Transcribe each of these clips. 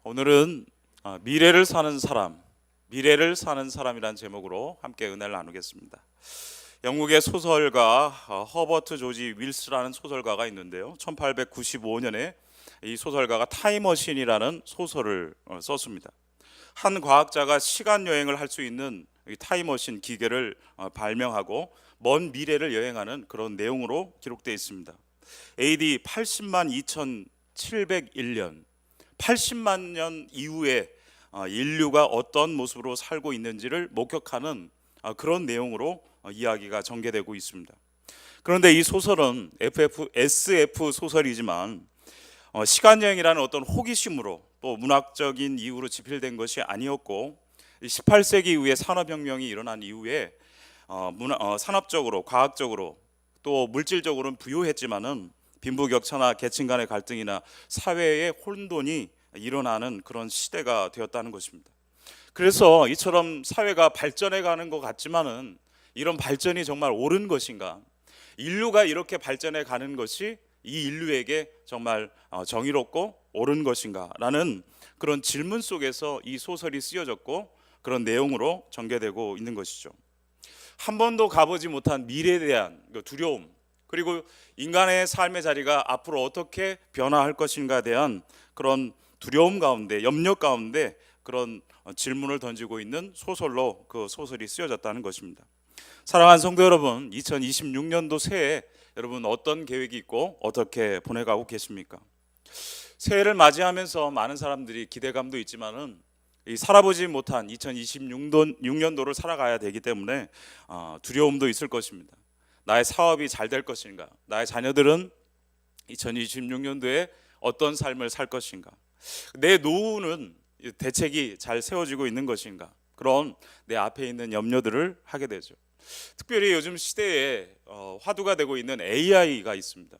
오늘은 미래를 사는 사람, 미래를 사는 사람이란 제목으로 함께 은혜를 나누겠습니다. 영국의 소설가 허버트 조지 윌스라는 소설가가 있는데요. 1895년에 이 소설가가 타임머신이라는 소설을 썼습니다. 한 과학자가 시간 여행을 할 수 있는 타임머신 기계를 발명하고 먼 미래를 여행하는 그런 내용으로 기록되어 있습니다. AD 80만 2701년 80만 년 이후에 인류가 어떤 모습으로 살고 있는지를 목격하는 그런 내용으로 이야기가 전개되고 있습니다. 그런데 이 소설은 SF 소설이지만 시간여행이라는 어떤 호기심으로 또 문학적인 이유로 집필된 것이 아니었고 18세기 이후에 산업혁명이 일어난 이후에 산업적으로 과학적으로 또 물질적으로는 부유했지만은 빈부격차나 계층 간의 갈등이나 사회의 혼돈이 일어나는 그런 시대가 되었다는 것입니다. 그래서 이처럼 사회가 발전해 가는 것 같지만은 이런 발전이 정말 옳은 것인가? 인류가 이렇게 발전해 가는 것이 이 인류에게 정말 정의롭고 옳은 것인가? 라는 그런 질문 속에서 이 소설이 쓰여졌고 그런 내용으로 전개되고 있는 것이죠. 한 번도 가보지 못한 미래에 대한 두려움, 그리고 인간의 삶의 자리가 앞으로 어떻게 변화할 것인가에 대한 그런 두려움 가운데, 염려 가운데 그런 질문을 던지고 있는 소설로 그 소설이 쓰여졌다는 것입니다. 사랑하는 성도 여러분, 2026년도 새해 여러분 어떤 계획이 있고 어떻게 보내가고 계십니까? 새해를 맞이하면서 많은 사람들이 기대감도 있지만은 이 살아보지 못한 2026년도를 살아가야 되기 때문에 두려움도 있을 것입니다. 나의 사업이 잘 될 것인가? 나의 자녀들은 2026년도에 어떤 삶을 살 것인가? 내 노후는 대책이 잘 세워지고 있는 것인가? 그런 내 앞에 있는 염려들을 하게 되죠. 특별히 요즘 시대에 화두가 되고 있는 AI가 있습니다.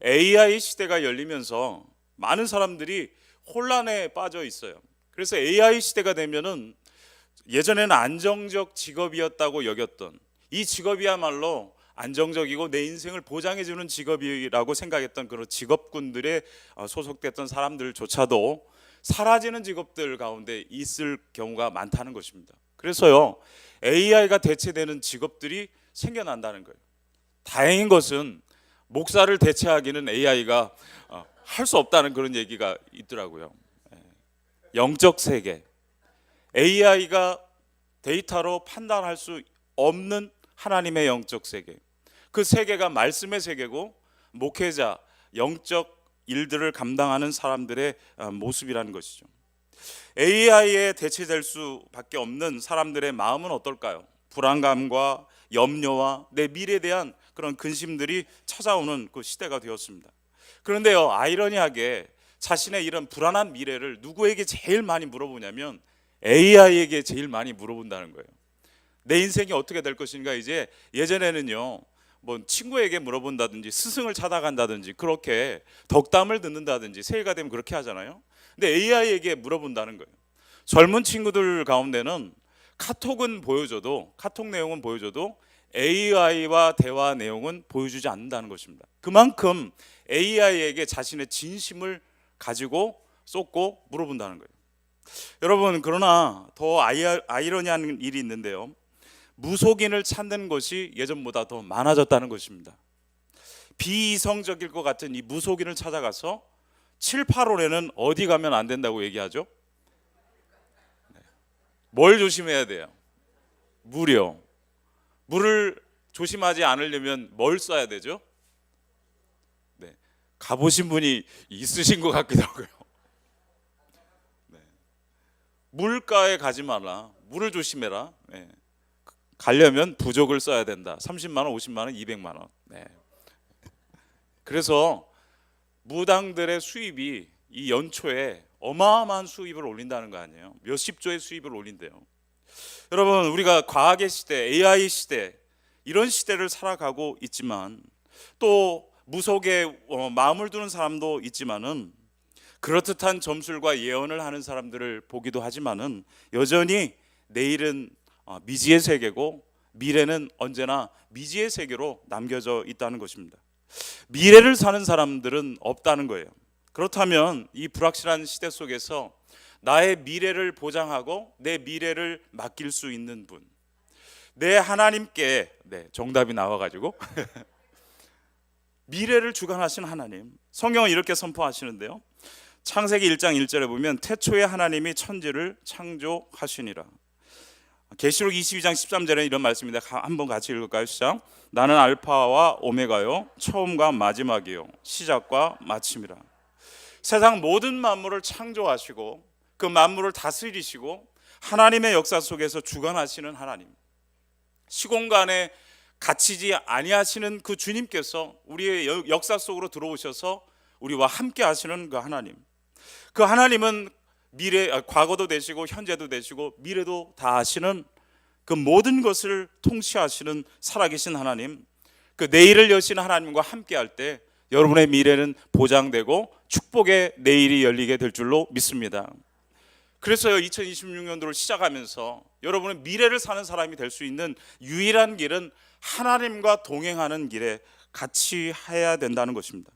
AI 시대가 열리면서 많은 사람들이 혼란에 빠져 있어요. 그래서 AI 시대가 되면은 예전에는 안정적 직업이었다고 여겼던 이 직업이야말로 안정적이고 내 인생을 보장해주는 직업이라고 생각했던 그런 직업군들에 소속됐던 사람들조차도 사라지는 직업들 가운데 있을 경우가 많다는 것입니다. 그래서요, AI가 대체되는 직업들이 생겨난다는 거예요. 다행인 것은 목사를 대체하기는 AI가 할 수 없다는 그런 얘기가 있더라고요. 영적 세계, AI가 데이터로 판단할 수 없는 하나님의 영적 세계, 그 세계가 말씀의 세계고 목회자, 영적 일들을 감당하는 사람들의 모습이라는 것이죠. AI에 대체될 수밖에 없는 사람들의 마음은 어떨까요? 불안감과 염려와 내 미래에 대한 그런 근심들이 찾아오는 그 시대가 되었습니다. 그런데요, 아이러니하게 자신의 이런 불안한 미래를 누구에게 제일 많이 물어보냐면 AI에게 제일 많이 물어본다는 거예요. 내 인생이 어떻게 될 것인가. 이제 예전에는요, 뭐 친구에게 물어본다든지 스승을 찾아간다든지 그렇게 덕담을 듣는다든지 새해가 되면 그렇게 하잖아요. 근데 AI에게 물어본다는 거예요. 젊은 친구들 가운데는 카톡은 보여줘도, 카톡 내용은 보여줘도 AI와 대화 내용은 보여주지 않는다는 것입니다. 그만큼 AI에게 자신의 진심을 가지고 쏟고 물어본다는 거예요. 여러분, 그러나 더 아이러니한 일이 있는데요, 무속인을 찾는 것이 예전보다 더 많아졌다는 것입니다. 비이성적일 것 같은 이 무속인을 찾아가서 7, 8월에는 어디 가면 안 된다고 얘기하죠? 뭘 조심해야 돼요? 물이요. 물을 조심하지 않으려면 뭘 써야 되죠? 네. 가보신 분이 있으신 것 같기도 하고요. 네. 물가에 가지 마라. 물을 조심해라. 네. 가려면 부족을 써야 된다. 30만 원, 50만 원, 200만 원. 네. 그래서 무당들의 수입이 이 연초에 어마어마한 수입을 올린다는 거 아니에요? 몇십조의 수입을 올린대요. 여러분, 우리가 과학의 시대, AI 시대, 이런 시대를 살아가고 있지만 또 무속에 마음을 두는 사람도 있지만은 그렇듯한 점술과 예언을 하는 사람들을 보기도 하지만은 여전히 내일은 미지의 세계고 미래는 언제나 미지의 세계로 남겨져 있다는 것입니다. 미래를 사는 사람들은 없다는 거예요. 그렇다면 이 불확실한 시대 속에서 나의 미래를 보장하고 내 미래를 맡길 수 있는 분, 내 하나님께 정답이 나와가지고 미래를 주관하신 하나님, 성경은 이렇게 선포하시는데요. 창세기 1장 1절에 보면 태초에 하나님이 천지를 창조하시니라. 계시록 22장 13절에 이런 말씀입니다. 한번 같이 읽을까요? 시작. 나는 알파와 오메가요, 처음과 마지막이요, 시작과 마침이라. 세상 모든 만물을 창조하시고 그 만물을 다스리시고 하나님의 역사 속에서 주관하시는 하나님, 시공간에 갇히지 아니하시는 그 주님께서 우리의 역사 속으로 들어오셔서 우리와 함께 하시는 그 하나님, 그 하나님은 과거도 되시고 현재도 되시고 미래도 다 하시는 그 모든 것을 통치하시는 살아계신 하나님, 그 내일을 여시는 하나님과 함께 할 때 여러분의 미래는 보장되고 축복의 내일이 열리게 될 줄로 믿습니다. 그래서요, 2026년도를 시작하면서 여러분은 미래를 사는 사람이 될 수 있는 유일한 길은 하나님과 동행하는 길에 같이 해야 된다는 것입니다.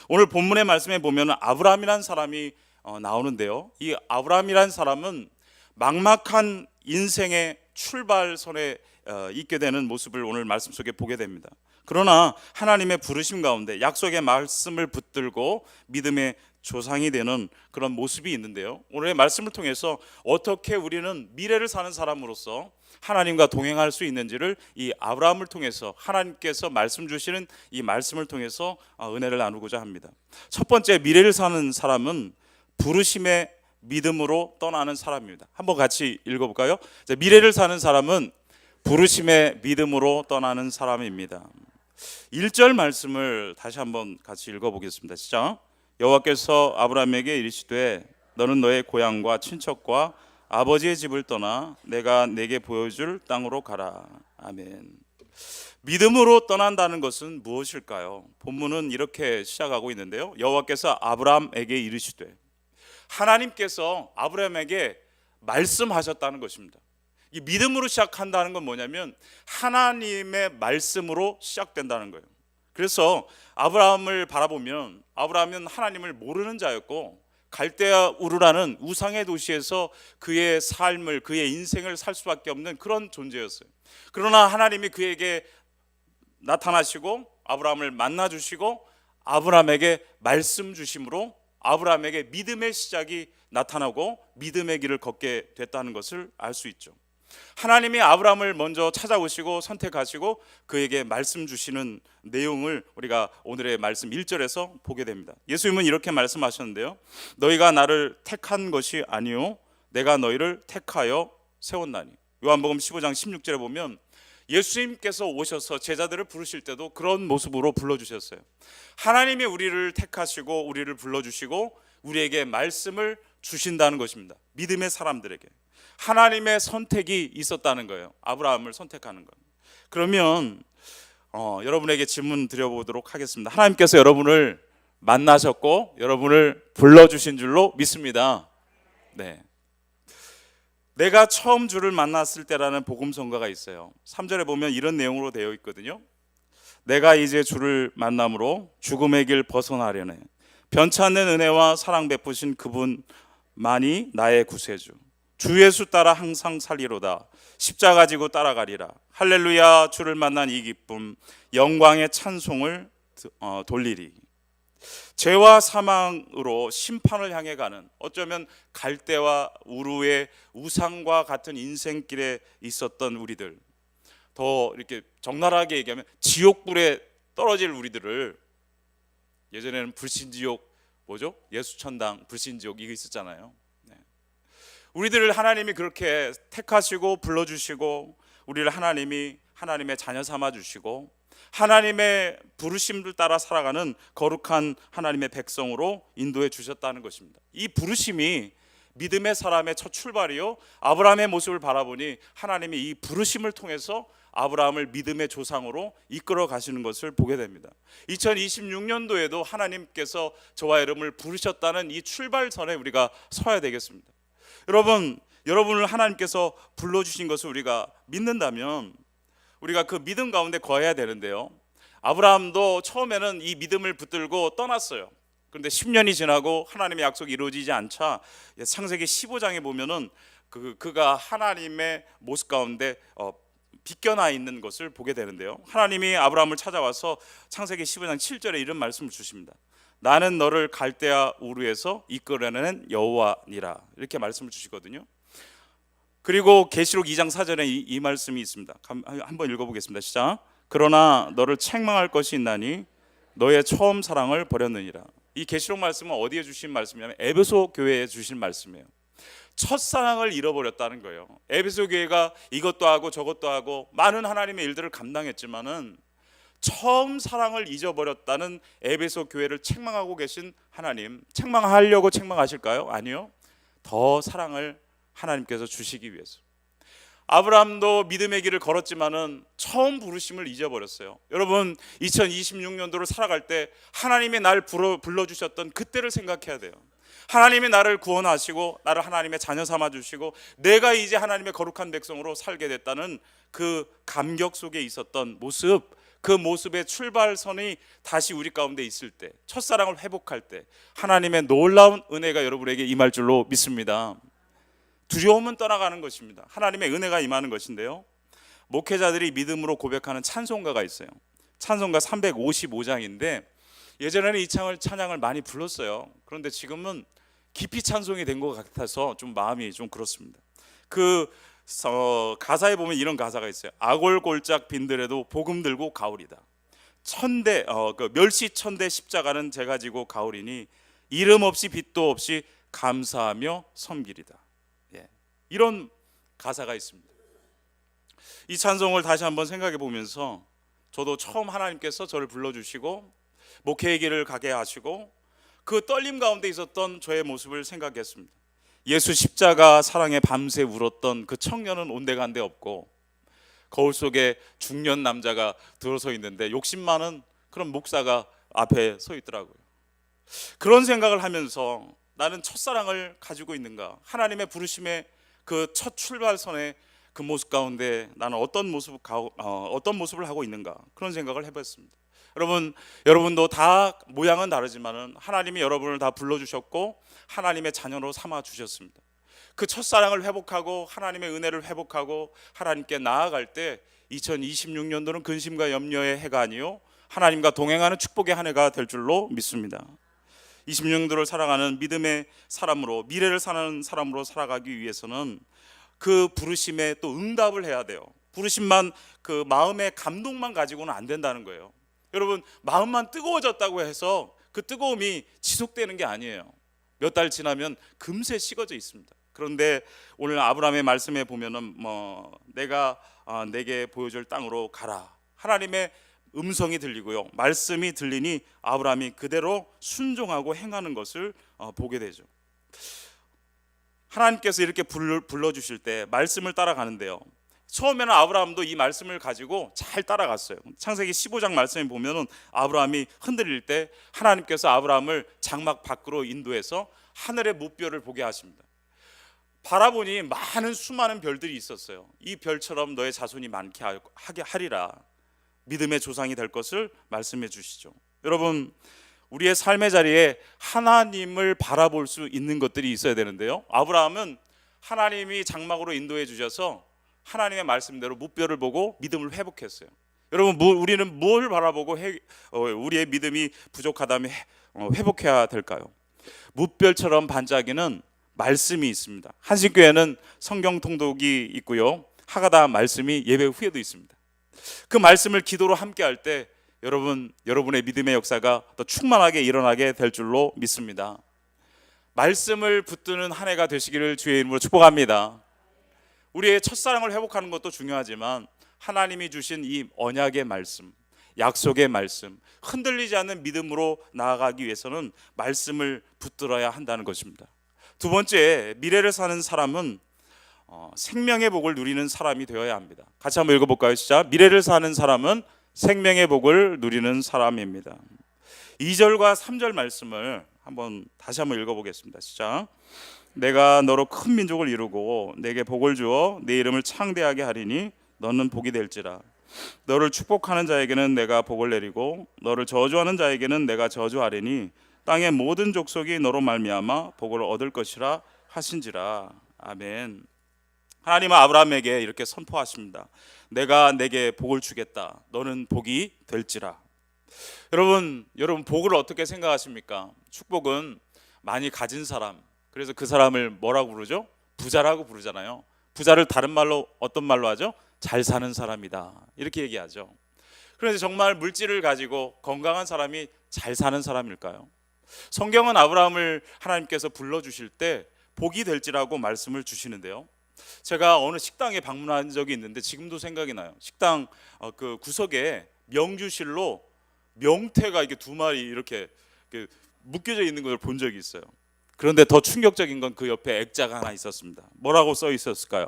오늘 본문의 말씀에 보면 아브라함이라는 사람이 나오는데요, 이 아브라함이라는 사람은 막막한 인생의 출발선에 있게 되는 모습을 오늘 말씀 속에 보게 됩니다. 그러나 하나님의 부르심 가운데 약속의 말씀을 붙들고 믿음의 조상이 되는 그런 모습이 있는데요, 오늘의 말씀을 통해서 어떻게 우리는 미래를 사는 사람으로서 하나님과 동행할 수 있는지를 이 아브라함을 통해서, 하나님께서 말씀 주시는 이 말씀을 통해서 은혜를 나누고자 합니다. 첫 번째, 미래를 사는 사람은 부르심의 믿음으로 떠나는 사람입니다. 한번 같이 읽어볼까요? 미래를 사는 사람은 부르심의 믿음으로 떠나는 사람입니다. 1절 말씀을 다시 한번 같이 읽어보겠습니다. 시작. 여호와께서 아브라함에게 이르시되 너는 너의 고향과 친척과 아버지의 집을 떠나 내가 내게 보여줄 땅으로 가라. 아멘. 믿음으로 떠난다는 것은 무엇일까요? 본문은 이렇게 시작하고 있는데요, 여호와께서 아브라함에게 이르시되, 하나님께서 아브라함에게 말씀하셨다는 것입니다. 이 믿음으로 시작한다는 건 뭐냐면 하나님의 말씀으로 시작된다는 거예요. 그래서 아브라함을 바라보면 아브라함은 하나님을 모르는 자였고 갈대아 우르라는 우상의 도시에서 그의 삶을, 그의 인생을 살 수밖에 없는 그런 존재였어요. 그러나 하나님이 그에게 나타나시고 아브라함을 만나주시고 아브라함에게 말씀 주심으로 아브라함에게 믿음의 시작이 나타나고 믿음의 길을 걷게 됐다는 것을 알 수 있죠. 하나님이 아브라함을 먼저 찾아오시고 선택하시고 그에게 말씀 주시는 내용을 우리가 오늘의 말씀 1절에서 보게 됩니다. 예수님은 이렇게 말씀하셨는데요, 너희가 나를 택한 것이 아니요 내가 너희를 택하여 세웠나니. 요한복음 15장 16절에 보면 예수님께서 오셔서 제자들을 부르실 때도 그런 모습으로 불러주셨어요. 하나님이 우리를 택하시고 우리를 불러주시고 우리에게 말씀을 주신다는 것입니다. 믿음의 사람들에게 하나님의 선택이 있었다는 거예요. 아브라함을 선택하는 것. 그러면 여러분에게 질문 드려보도록 하겠습니다. 하나님께서 여러분을 만나셨고 여러분을 불러주신 줄로 믿습니다. 네. 내가 처음 주를 만났을 때라는 복음성가가 있어요. 3절에 보면 이런 내용으로 되어 있거든요. 내가 이제 주를 만남으로 죽음의 길 벗어나려네. 변찮는 은혜와 사랑 베푸신 그분만이 나의 구세주. 주 예수 따라 항상 살리로다. 십자가 지고 따라가리라. 할렐루야. 주를 만난 이 기쁨, 영광의 찬송을 돌리리. 죄와 사망으로 심판을 향해 가는, 어쩌면 갈대와 우루의 우상과 같은 인생길에 있었던 우리들, 더 이렇게 적나라하게 얘기하면 지옥불에 떨어질 우리들을, 예전에는 불신지옥, 뭐죠? 예수천당, 불신지옥 이거 있었잖아요. 우리들을 하나님이 그렇게 택하시고 불러주시고 우리를 하나님이 하나님의 자녀 삼아주시고 하나님의 부르심을 따라 살아가는 거룩한 하나님의 백성으로 인도해 주셨다는 것입니다. 이 부르심이 믿음의 사람의 첫 출발이요, 아브라함의 모습을 바라보니 하나님이 이 부르심을 통해서 아브라함을 믿음의 조상으로 이끌어 가시는 것을 보게 됩니다. 2026년도에도 하나님께서 저와 여러분을 부르셨다는 이 출발선에 우리가 서야 되겠습니다. 여러분을 하나님께서 불러주신 것을 우리가 믿는다면 우리가 그 믿음 가운데 거해야 되는데요, 아브라함도 처음에는 이 믿음을 붙들고 떠났어요. 그런데 10년이 지나고 하나님의 약속이 이루어지지 않자 창세기 15장에 보면은 그가 하나님의 모습 가운데 비껴나 있는 것을 보게 되는데요. 하나님이 아브라함을 찾아와서 창세기 15장 7절에 이런 말씀을 주십니다. 나는 너를 갈대아 우르에서 이끌어내는 여호와니라, 이렇게 말씀을 주시거든요. 그리고 계시록 2장 4절에 이 말씀이 있습니다. 한번 읽어보겠습니다. 시작. 그러나 너를 책망할 것이 있나니 너의 처음 사랑을 버렸느니라. 이 계시록 말씀은 어디에 주신 말씀이냐면 에베소 교회에 주신 말씀이에요. 첫사랑을 잃어버렸다는 거예요. 에베소 교회가 이것도 하고 저것도 하고 많은 하나님의 일들을 감당했지만은 처음 사랑을 잊어버렸다는 에베소 교회를 책망하고 계신 하나님, 책망하려고 책망하실까요? 아니요. 더 사랑을 하나님께서 주시기 위해서. 아브라함도 믿음의 길을 걸었지만은 처음 부르심을 잊어버렸어요. 여러분, 2026년도를 살아갈 때 하나님이 날 불러주셨던 그때를 생각해야 돼요. 하나님이 나를 구원하시고 나를 하나님의 자녀 삼아 주시고 내가 이제 하나님의 거룩한 백성으로 살게 됐다는 그 감격 속에 있었던 모습, 그 모습의 출발선이 다시 우리 가운데 있을 때, 첫사랑을 회복할 때 하나님의 놀라운 은혜가 여러분에게 임할 줄로 믿습니다. 두려움은 떠나가는 것입니다. 하나님의 은혜가 임하는 것인데요, 목회자들이 믿음으로 고백하는 찬송가가 있어요. 찬송가 355장인데 예전에는 이 찬양을 많이 불렀어요. 그런데 지금은 깊이 찬송이 된 것 같아서 좀 마음이 좀 그렇습니다. 가사에 보면 이런 가사가 있어요. 아골골짝 빈들에도 복음 들고 가오리다. 멸시 천대 십자가는 제가 지고 가오리니 이름 없이 빛도 없이 감사하며 섬기리다. 이런 가사가 있습니다. 이 찬송을 다시 한번 생각해 보면서 저도 처음 하나님께서 저를 불러주시고 목회의 길을 가게 하시고 그 떨림 가운데 있었던 저의 모습을 생각했습니다. 예수 십자가 사랑에 밤새 울었던 그 청년은 온데간데 없고 거울 속에 중년 남자가 들어서 있는데 욕심 많은 그런 목사가 앞에 서 있더라고요. 그런 생각을 하면서 나는 첫사랑을 가지고 있는가, 하나님의 부르심의 그 첫 출발선의 그 모습 가운데 나는 어떤 모습을 하고 있는가, 그런 생각을 해봤습니다. 여러분도 다 모양은 다르지만은 하나님이 여러분을 다 불러주셨고 하나님의 자녀로 삼아 주셨습니다. 그 첫사랑을 회복하고 하나님의 은혜를 회복하고 하나님께 나아갈 때 2026년도는 근심과 염려의 해가 아니요 하나님과 동행하는 축복의 한 해가 될 줄로 믿습니다. 26년도를 살아가는 믿음의 사람으로, 미래를 사는 사람으로 살아가기 위해서는 그 부르심에 또 응답을 해야 돼요. 부르심만, 그 마음의 감동만 가지고는 안 된다는 거예요. 여러분, 마음만 뜨거워졌다고 해서 그 뜨거움이 지속되는 게 아니에요. 몇 달 지나면 금세 식어져 있습니다. 그런데 오늘 아브라함의 말씀에 보면은 내가 내게 보여줄 땅으로 가라, 하나님의 음성이 들리고요, 말씀이 들리니 아브라함이 그대로 순종하고 행하는 것을 보게 되죠. 하나님께서 이렇게 불러주실 때 말씀을 따라가는데요, 처음에는 아브라함도 이 말씀을 가지고 잘 따라갔어요. 창세기 15장 말씀에 보면은 아브라함이 흔들릴 때 하나님께서 아브라함을 장막 밖으로 인도해서 하늘의 무별을 보게 하십니다. 바라보니 수많은 별들이 있었어요. 이 별처럼 너의 자손이 많게 하리라, 믿음의 조상이 될 것을 말씀해 주시죠. 여러분, 우리의 삶의 자리에 하나님을 바라볼 수 있는 것들이 있어야 되는데요, 아브라함은 하나님이 장막으로 인도해 주셔서 하나님의 말씀대로 무뼈를 보고 믿음을 회복했어요. 여러분, 우리는 뭘 바라보고 우리의 믿음이 부족하다면 회복해야 될까요? 무별처럼 반짝이는 말씀이 있습니다. 한신교회는 성경 통독이 있고요, 하가다 말씀이 예배 후에도 있습니다. 그 말씀을 기도로 함께 할 때 여러분의 믿음의 역사가 더 충만하게 일어나게 될 줄로 믿습니다. 말씀을 붙드는 한 해가 되시기를 주의 이름으로 축복합니다. 우리의 첫사랑을 회복하는 것도 중요하지만 하나님이 주신 이 언약의 말씀, 약속의 말씀, 흔들리지 않는 믿음으로 나아가기 위해서는 말씀을 붙들어야 한다는 것입니다. 두 번째, 미래를 사는 사람은 생명의 복을 누리는 사람이 되어야 합니다. 같이 한번 읽어볼까요? 시작. 미래를 사는 사람은 생명의 복을 누리는 사람입니다. 2절과 3절 말씀을 다시 한번 읽어보겠습니다. 시작. 내가 너로 큰 민족을 이루고 내게 복을 주어 내 이름을 창대하게 하리니 너는 복이 될지라. 너를 축복하는 자에게는 내가 복을 내리고 너를 저주하는 자에게는 내가 저주하리니 땅의 모든 족속이 너로 말미암아 복을 얻을 것이라 하신지라. 아멘. 하나님은 아브라함에게 이렇게 선포하십니다. 내가 내게 복을 주겠다. 너는 복이 될지라. 여러분 복을 어떻게 생각하십니까? 축복은 많이 가진 사람, 그래서 그 사람을 뭐라고 부르죠? 부자라고 부르잖아요. 부자를 다른 말로 어떤 말로 하죠? 잘 사는 사람이다, 이렇게 얘기하죠. 그런데 정말 물질을 가지고 건강한 사람이 잘 사는 사람일까요? 성경은 아브라함을 하나님께서 불러주실 때 복이 될지라고 말씀을 주시는데요. 제가 어느 식당에 방문한 적이 있는데 지금도 생각이 나요. 식당 그 구석에 명주실로 명태가 이렇게 두 마리 이렇게 묶여져 있는 걸 본 적이 있어요. 그런데 더 충격적인 건 그 옆에 액자가 하나 있었습니다. 뭐라고 써 있었을까요?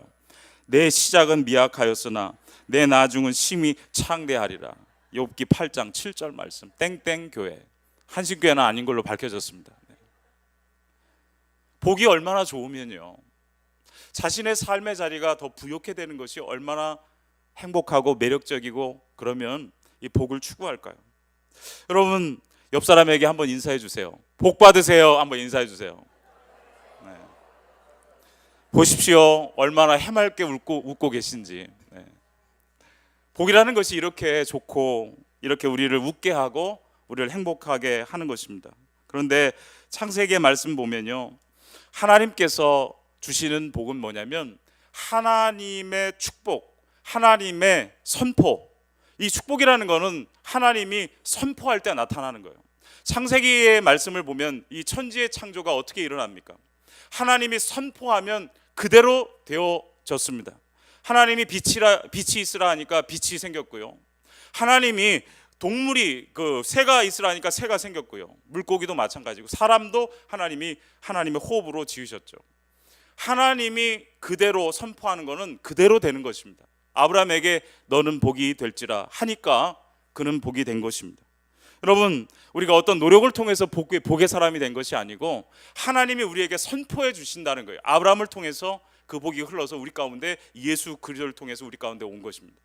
내 시작은 미약하였으나 내 나중은 심히 창대하리라. 욥기 8장 7절 말씀. 땡땡 교회, 한신교회는 아닌 걸로 밝혀졌습니다. 복이 얼마나 좋으면요, 자신의 삶의 자리가 더 부욕해 되는 것이 얼마나 행복하고 매력적이고, 그러면 이 복을 추구할까요? 여러분 옆 사람에게 한번 인사해 주세요. 복 받으세요. 한번 인사해 주세요. 네. 보십시오, 얼마나 해맑게 웃고 계신지. 네. 복이라는 것이 이렇게 좋고 이렇게 우리를 웃게 하고 우리를 행복하게 하는 것입니다. 그런데 창세기의 말씀 보면요, 하나님께서 주시는 복은 뭐냐면 하나님의 축복, 하나님의 선포. 이 축복이라는 것은 하나님이 선포할 때 나타나는 거예요. 창세기의 말씀을 보면 이 천지의 창조가 어떻게 일어납니까? 하나님이 선포하면 그대로 되어졌습니다. 하나님이 빛이 있으라 하니까 빛이 생겼고요. 하나님이 동물이 새가 있으라 하니까 새가 생겼고요. 물고기도 마찬가지고 사람도 하나님의 호흡으로 지으셨죠. 하나님이 그대로 선포하는 것은 그대로 되는 것입니다. 아브라함에게 너는 복이 될지라 하니까 그는 복이 된 것입니다. 여러분, 우리가 어떤 노력을 통해서 복의 사람이 된 것이 아니고 하나님이 우리에게 선포해 주신다는 거예요. 아브라함을 통해서 그 복이 흘러서 우리 가운데 예수 그리스도를 통해서 우리 가운데 온 것입니다.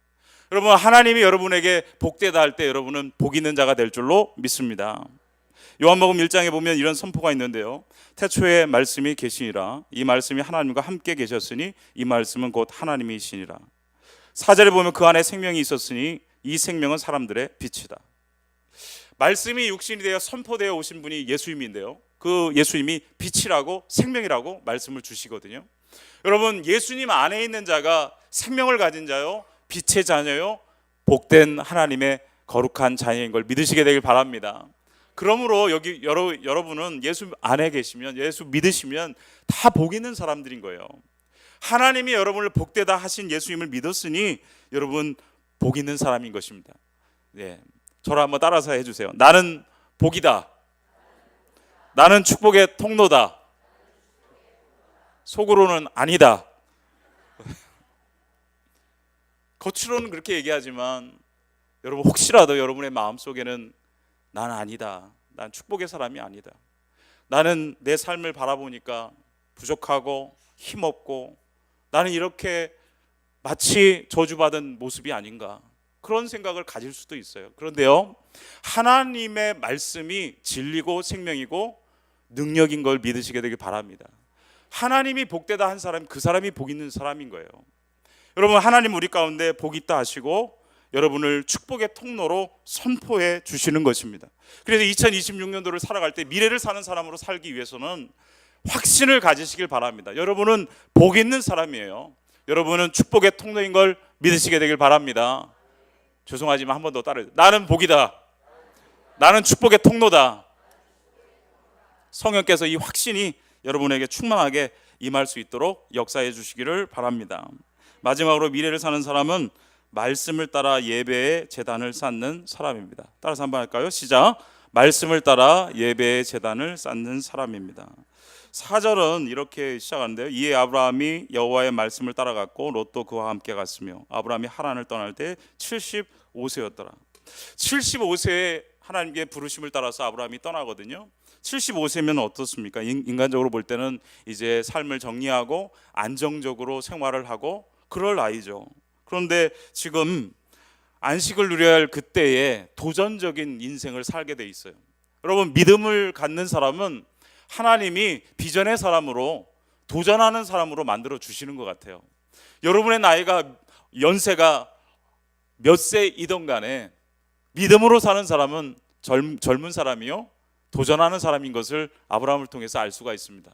여러분, 하나님이 여러분에게 복되다 할 때 여러분은 복 있는 자가 될 줄로 믿습니다. 요한복음 1장에 보면 이런 선포가 있는데요. 태초에 말씀이 계시니라. 이 말씀이 하나님과 함께 계셨으니 이 말씀은 곧 하나님이시니라. 4절에 보면 그 안에 생명이 있었으니 이 생명은 사람들의 빛이다. 말씀이 육신이 되어 선포되어 오신 분이 예수님인데요, 그 예수님이 빛이라고 생명이라고 말씀을 주시거든요. 여러분, 예수님 안에 있는 자가 생명을 가진 자요, 빛의 자녀요, 복된 하나님의 거룩한 자녀인 걸 믿으시게 되길 바랍니다. 그러므로 여기 여러분은 예수 안에 계시면, 예수 믿으시면 다 복 있는 사람들인 거예요. 하나님이 여러분을 복되다 하신 예수님을 믿었으니 여러분 복 있는 사람인 것입니다. 네, 저를 한번 따라서 해주세요. 나는 복이다. 나는 축복의 통로다. 속으로는 아니다. 겉으로는 그렇게 얘기하지만 여러분 혹시라도 여러분의 마음속에는 나는 아니다, 난 축복의 사람이 아니다, 나는 내 삶을 바라보니까 부족하고 힘없고 나는 이렇게 마치 저주받은 모습이 아닌가, 그런 생각을 가질 수도 있어요. 그런데요, 하나님의 말씀이 진리고 생명이고 능력인 걸 믿으시게 되길 바랍니다. 하나님이 복되다 한 사람, 그 사람이 복 있는 사람인 거예요. 여러분, 하나님 우리 가운데 복 있다 하시고 여러분을 축복의 통로로 선포해 주시는 것입니다. 그래서 2026년도를 살아갈 때 미래를 사는 사람으로 살기 위해서는 확신을 가지시길 바랍니다. 여러분은 복 있는 사람이에요. 여러분은 축복의 통로인 걸 믿으시게 되길 바랍니다. 죄송하지만 한 번 더 따라해요. 나는 복이다. 나는 축복의 통로다. 성령께서 이 확신이 여러분에게 충만하게 임할 수 있도록 역사해 주시기를 바랍니다. 마지막으로 미래를 사는 사람은 말씀을 따라 예배의 제단을 쌓는 사람입니다. 따라서 한번 할까요? 시작. 말씀을 따라 예배의 제단을 쌓는 사람입니다. 4절은 이렇게 시작하는데요. 이에 아브라함이 여호와의 말씀을 따라갔고 롯도 그와 함께 갔으며 아브라함이 하란을 떠날 때 75세였더라. 75세에 하나님께 부르심을 따라서 아브라함이 떠나거든요. 75세면 어떻습니까? 인간적으로 볼 때는 이제 삶을 정리하고 안정적으로 생활을 하고 그럴 나이죠. 그런데 지금 안식을 누려야 할 그때에 도전적인 인생을 살게 돼 있어요. 여러분, 믿음을 갖는 사람은 하나님이 비전의 사람으로, 도전하는 사람으로 만들어 주시는 것 같아요. 여러분의 나이가, 연세가 몇 세이든 간에 믿음으로 사는 사람은 젊은 사람이요, 도전하는 사람인 것을 아브라함을 통해서 알 수가 있습니다.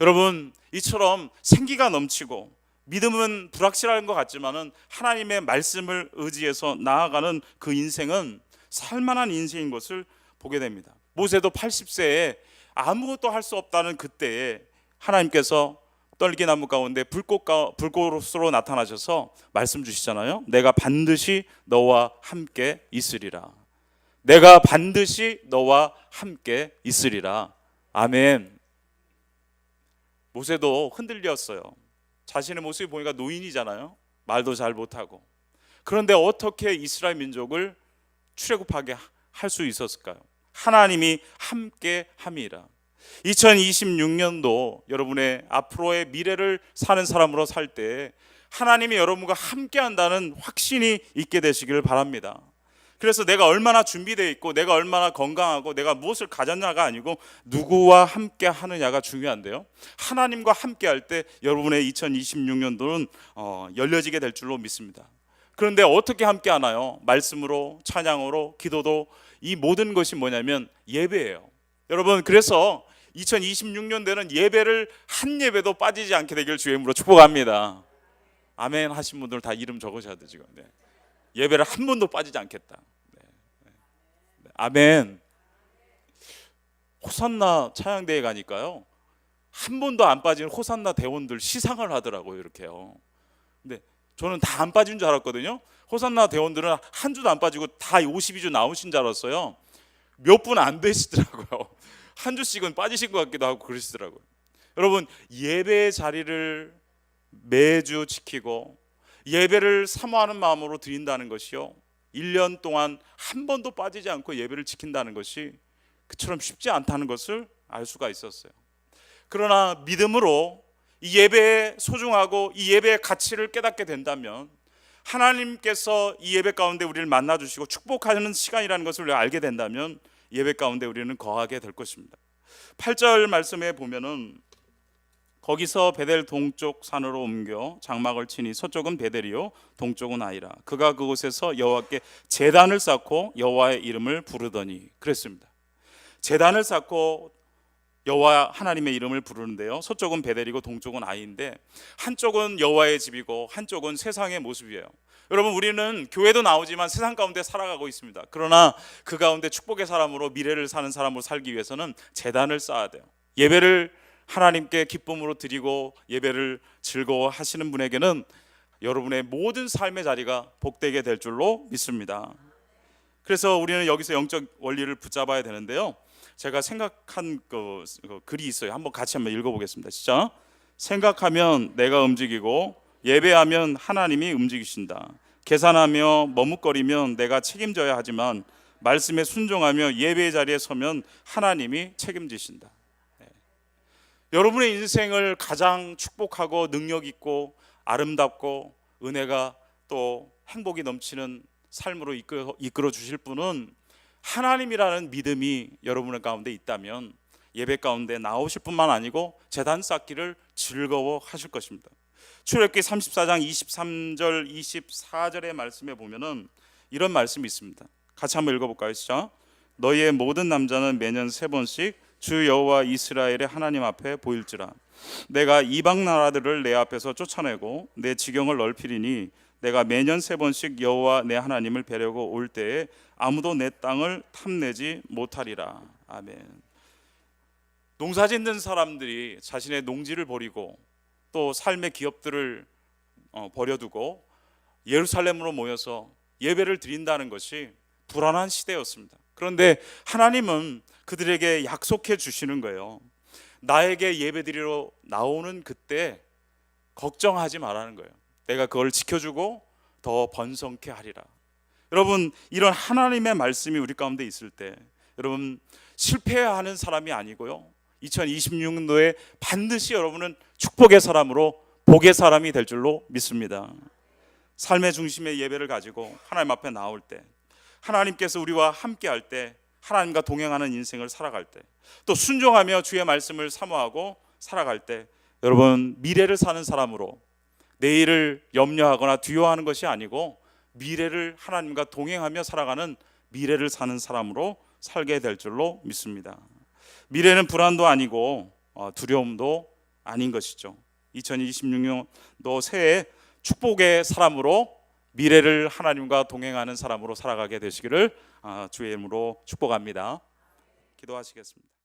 여러분, 이처럼 생기가 넘치고 믿음은 불확실한 것 같지만은 하나님의 말씀을 의지해서 나아가는 그 인생은 살만한 인생인 것을 보게 됩니다. 모세도 80세에 아무것도 할 수 없다는 그때에 하나님께서 떨기나무 가운데 불꽃으로 나타나셔서 말씀 주시잖아요. 내가 반드시 너와 함께 있으리라. 내가 반드시 너와 함께 있으리라. 아멘. 모세도 흔들렸어요. 자신의 모습이 보니까 노인이잖아요. 말도 잘 못하고. 그런데 어떻게 이스라엘 민족을 출애굽하게 할 수 있었을까요? 하나님이 함께 함이라. 2026년도 여러분의 앞으로의 미래를 사는 사람으로 살 때 하나님이 여러분과 함께 한다는 확신이 있게 되시기를 바랍니다. 그래서 내가 얼마나 준비되어 있고 내가 얼마나 건강하고 내가 무엇을 가졌냐가 아니고 누구와 함께 하느냐가 중요한데요, 하나님과 함께 할 때 여러분의 2026년도는 열려지게 될 줄로 믿습니다. 그런데 어떻게 함께 하나요? 말씀으로, 찬양으로, 기도도, 이 모든 것이 뭐냐면 예배예요. 여러분, 그래서 2026년도에는 예배를 한 예배도 빠지지 않게 되길 주의 이름으로 축복합니다. 아멘 하신 분들 다 이름 적으셔야 돼요 지금. 네. 예배를 한 번도 빠지지 않겠다. 네. 네. 아멘. 호산나 찬양대회 가니까요, 한 번도 안 빠진 호산나 대원들 시상을 하더라고요, 이렇게요. 근데 저는 다 안 빠진 줄 알았거든요. 호산나 대원들은 한 주도 안 빠지고 다 52주 나오신 줄 알았어요. 몇 분 안 되시더라고요. 한 주씩은 빠지신 것 같기도 하고 그러시더라고요. 여러분, 예배의 자리를 매주 지키고 예배를 사모하는 마음으로 드린다는 것이요, 1년 동안 한 번도 빠지지 않고 예배를 지킨다는 것이 그처럼 쉽지 않다는 것을 알 수가 있었어요. 그러나 믿음으로 이 예배에 소중하고 이 예배의 가치를 깨닫게 된다면 하나님께서 이 예배 가운데 우리를 만나주시고 축복하는 시간이라는 것을 우리가 알게 된다면 예배 가운데 우리는 거하게 될 것입니다. 8절 말씀에 보면은 거기서 베델 동쪽 산으로 옮겨 장막을 치니 서쪽은 베델이요 동쪽은 아이라. 그가 그곳에서 여호와께 제단을 쌓고 여호와의 이름을 부르더니, 그랬습니다. 제단을 쌓고 여호와 하나님의 이름을 부르는데요, 서쪽은 베델이고 동쪽은 아이인데 한쪽은 여호와의 집이고 한쪽은 세상의 모습이에요. 여러분, 우리는 교회도 나오지만 세상 가운데 살아가고 있습니다. 그러나 그 가운데 축복의 사람으로, 미래를 사는 사람으로 살기 위해서는 제단을 쌓아야 돼요. 예배를 하나님께 기쁨으로 드리고 예배를 즐거워하시는 분에게는 여러분의 모든 삶의 자리가 복되게 될 줄로 믿습니다. 그래서 우리는 여기서 영적 원리를 붙잡아야 되는데요, 제가 생각한 그 글이 있어요. 같이 한번 읽어보겠습니다. 진짜 생각하면 내가 움직이고 예배하면 하나님이 움직이신다. 계산하며 머뭇거리면 내가 책임져야 하지만 말씀에 순종하며 예배의 자리에 서면 하나님이 책임지신다. 네. 여러분의 인생을 가장 축복하고 능력 있고 아름답고 은혜가 또 행복이 넘치는 삶으로 이끌어 주실 분은 하나님이라는 믿음이 여러분의 가운데 있다면 예배 가운데 나오실 뿐만 아니고 제단 쌓기를 즐거워하실 것입니다. 출애굽기 34장 23절 24절의 말씀에 보면은 이런 말씀이 있습니다. 같이 한번 읽어볼까요? 시작. 너희의 모든 남자는 매년 3번씩 주 여호와 이스라엘의 하나님 앞에 보일지라. 내가 이방 나라들을 내 앞에서 쫓아내고 내 지경을 넓히리니 내가 매년 3번씩 여호와 내 하나님을 뵈려고 올 때에 아무도 내 땅을 탐내지 못하리라. 아멘. 농사 짓는 사람들이 자신의 농지를 버리고 또 삶의 기업들을 버려두고 예루살렘으로 모여서 예배를 드린다는 것이 불안한 시대였습니다. 그런데 하나님은 그들에게 약속해 주시는 거예요. 나에게 예배드리러 나오는 그때 걱정하지 말라는 거예요. 내가 그걸 지켜주고 더 번성케 하리라. 여러분, 이런 하나님의 말씀이 우리 가운데 있을 때 여러분 실패하는 사람이 아니고요, 2026년도에 반드시 여러분은 축복의 사람으로 복의 사람이 될 줄로 믿습니다. 삶의 중심의 예배를 가지고 하나님 앞에 나올 때 하나님께서 우리와 함께 할 때 하나님과 동행하는 인생을 살아갈 때, 또 순종하며 주의 말씀을 사모하고 살아갈 때, 여러분 미래를 사는 사람으로, 내일을 염려하거나 두려워하는 것이 아니고 미래를 하나님과 동행하며 살아가는 미래를 사는 사람으로 살게 될 줄로 믿습니다. 미래는 불안도 아니고 두려움도 아닌 것이죠. 2026년도 새해 축복의 사람으로, 미래를 하나님과 동행하는 사람으로 살아가게 되시기를 주의 이름으로 축복합니다. 기도하시겠습니다.